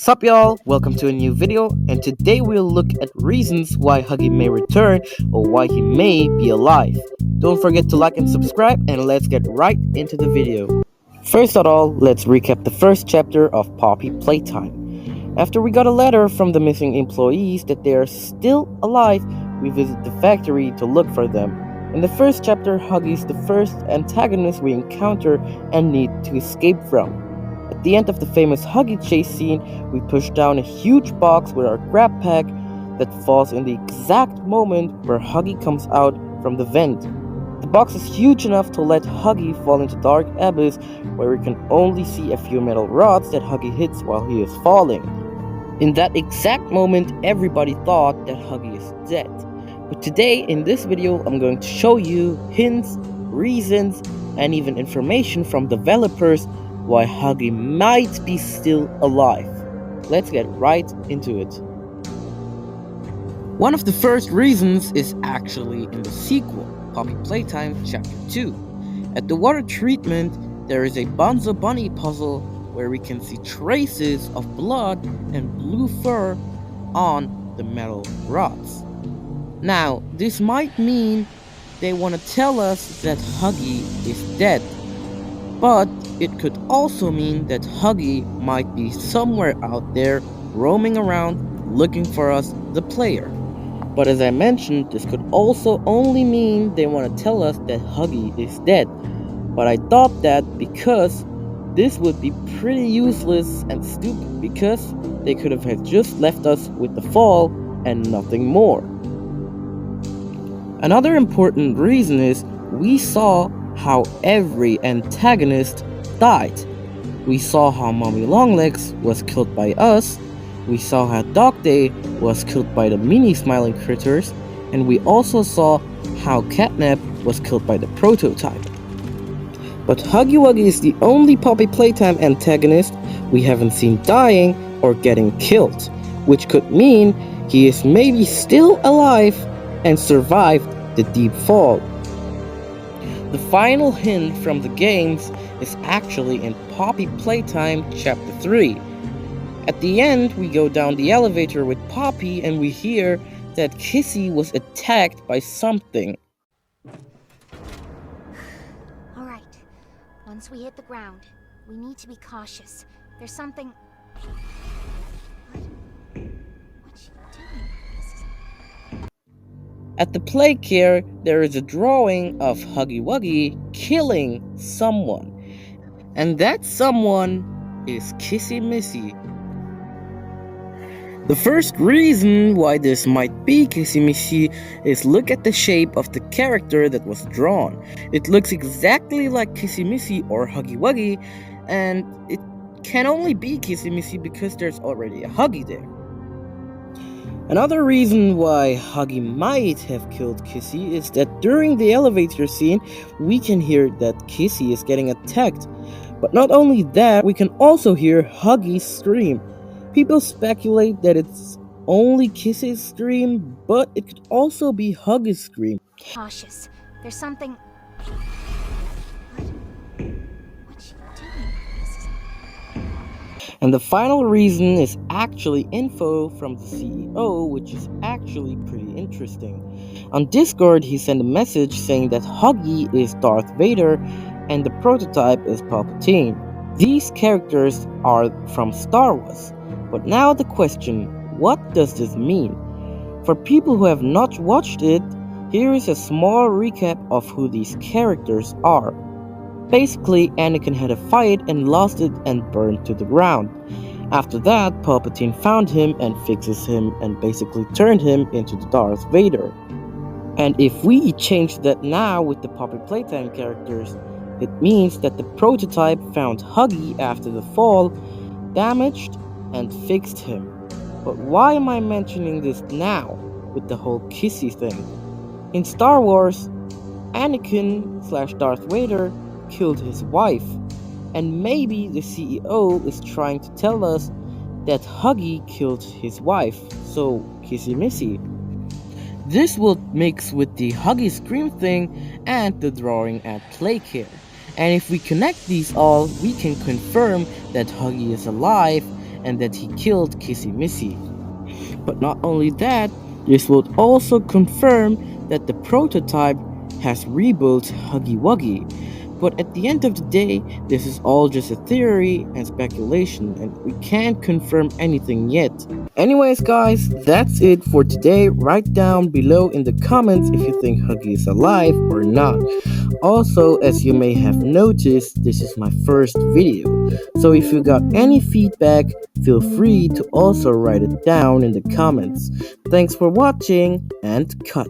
Sup y'all, welcome to a new video, and today we'll look at reasons why Huggy may return or why he may be alive. Don't forget to like and subscribe, and let's get right into the video. First of all, let's recap the first chapter of Poppy Playtime. After we got a letter from the missing employees that they are still alive, we visit the factory to look for them. In the first chapter, Huggy is the first antagonist we encounter and need to escape from. At the end of the famous Huggy chase scene, we push down a huge box with our grab pack that falls in the exact moment where Huggy comes out from the vent. The box is huge enough to let Huggy fall into dark abyss where we can only see a few metal rods that Huggy hits while he is falling. In that exact moment, everybody thought that Huggy is dead. But today, in this video, I'm going to show you hints, reasons, and even information from developers why Huggy might be still alive. Let's get right into it. One of the first reasons is actually in the sequel, Poppy Playtime Chapter 2. At the water treatment, there is a Bonzo Bunny puzzle where we can see traces of blood and blue fur on the metal rods. Now, this might mean they want to tell us that Huggy is dead, but it could also mean that Huggy might be somewhere out there roaming around looking for us, the player. But as I mentioned, this could also only mean they want to tell us that Huggy is dead. But I thought that because this would be pretty useless and stupid, because they could have just left us with the fall and nothing more. Another important reason is we saw how every antagonist died. We saw how Mommy Longlegs was killed by us, we saw how Dog Day was killed by the mini smiling critters, and we also saw how Catnap was killed by the prototype. But Huggy Wuggy is the only Poppy Playtime antagonist we haven't seen dying or getting killed, which could mean he is maybe still alive and survived the deep fall. The final hint from the games is actually in Poppy Playtime Chapter 3. At the end, we go down the elevator with Poppy and we hear that Kissy was attacked by something. Alright, once we hit the ground, we need to be cautious. There's something... What's she doing? At the play care, there is a drawing of Huggy Wuggy killing someone. And that someone is Kissy Missy. The first reason why this might be Kissy Missy is look at the shape of the character that was drawn. It looks exactly like Kissy Missy or Huggy Wuggy, and it can only be Kissy Missy because there's already a Huggy there. Another reason why Huggy might have killed Kissy is that during the elevator scene, we can hear that Kissy is getting attacked. But not only that, we can also hear Huggy scream. People speculate that it's only Kissy's scream, but it could also be Huggy's scream. Cautious. There's something... What's she doing? And the final reason is actually info from the CEO, which is actually pretty interesting. On Discord, he sent a message saying that Huggy is Darth Vader and the prototype is Palpatine. These characters are from Star Wars. But now the question, what does this mean? For people who have not watched it, here is a small recap of who these characters are. Basically, Anakin had a fight and lost it and burned to the ground. After that, Palpatine found him and fixes him and basically turned him into the Darth Vader. And if we change that now with the Poppy Playtime characters, it means that the prototype found Huggy after the fall, damaged, and fixed him. But why am I mentioning this now with the whole Kissy thing? In Star Wars, Anakin/Darth Vader killed his wife, and maybe the CEO is trying to tell us that Huggy killed his wife, so Kissy Missy. This will mix with the Huggy scream thing and the drawing at Playcare. And if we connect these all, we can confirm that Huggy is alive and that he killed Kissy Missy. But not only that, this would also confirm that the prototype has rebuilt Huggy Wuggy. But at the end of the day, this is all just a theory and speculation, and we can't confirm anything yet. Anyways, guys, that's it for today. Write down below in the comments if you think Huggy is alive or not. Also, as you may have noticed, this is my first video. So if you got any feedback, feel free to also write it down in the comments. Thanks for watching and cut.